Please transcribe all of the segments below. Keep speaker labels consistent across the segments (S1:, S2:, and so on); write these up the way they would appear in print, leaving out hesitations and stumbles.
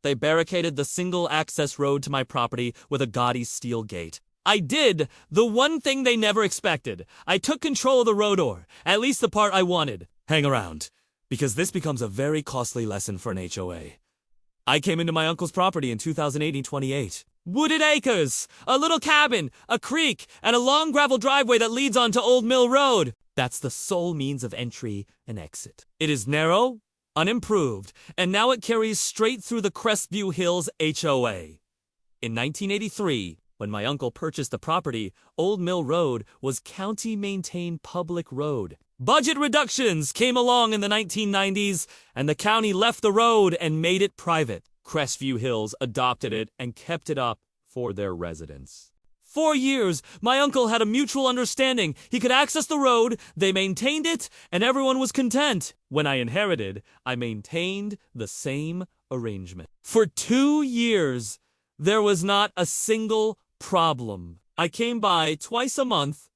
S1: They barricaded the single access road to my property with a gaudy steel gate. I did the one thing they never expected. I took control of the road, or at least the part I wanted. Hang around, because this becomes a very costly lesson for an HOA. I came into my uncle's property in 2028. Wooded acres, a little cabin, a creek, and a long gravel driveway that leads onto Old Mill Road. That's the sole means of entry and exit. It is narrow, unimproved, and now it carries straight through the Crestview Hills HOA. In 1983, when my uncle purchased the property, Old Mill Road was county-maintained public road. Budget reductions came along in the 1990s, and the county left the road and made it private. Crestview Hills adopted it and kept it up for their residents. 4 years, my uncle had a mutual understanding. He could access the road, they maintained it, and everyone was content. When I inherited, I maintained the same arrangement. For 2 years, there was not a single problem. I came by twice a month,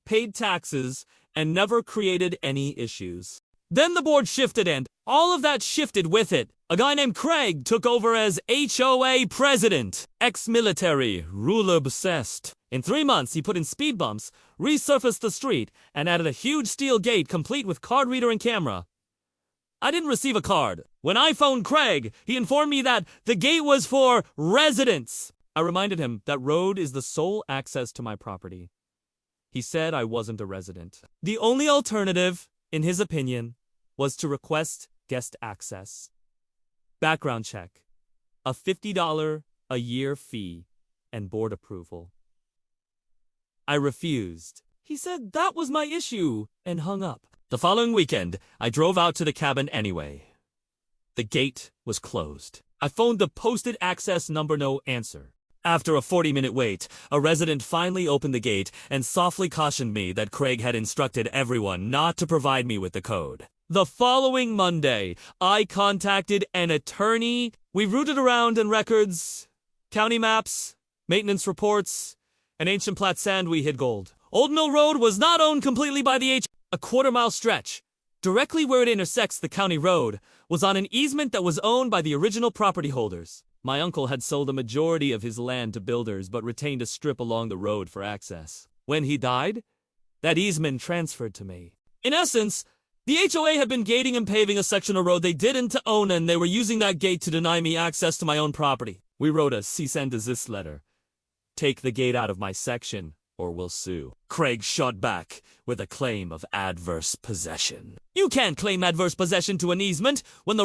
S1: paid taxes, and never created any issues. Then the board shifted, and all of that shifted with it. A guy named Craig took over as HOA president. Ex-military, ruler-obsessed. In 3 months, he put in speed bumps, resurfaced the street, and added a huge steel gate complete with card reader and camera. I didn't receive a card. When I phoned Craig, he informed me that the gate was for residents. I reminded him that road is the sole access to my property. He said I wasn't a resident. The only alternative, in his opinion, was to request guest access. Background check, a $50 a year fee, and board approval. I refused. He said that was my issue, and hung up. The following weekend, I drove out to the cabin anyway. The gate was closed. I phoned the posted access number, no answer. After a 40-minute wait, a resident finally opened the gate and softly cautioned me that Craig had instructed everyone not to provide me with the code. The following Monday, I contacted an attorney. We rooted around in records, county maps, maintenance reports, and ancient plat sand we hid gold. Old Mill Road was not owned completely by the A quarter-mile stretch, directly where it intersects the county road, was on an easement that was owned by the original property holders. My uncle had sold a majority of his land to builders but retained a strip along the road for access. When he died, that easement transferred to me. In essence, the HOA had been gating and paving a section of road they didn't own, and they were using that gate to deny me access to my own property. We wrote a cease and desist letter. Take the gate out of my section, or we'll sue. Craig shot back with a claim of adverse possession. You can't claim adverse possession to an easement when the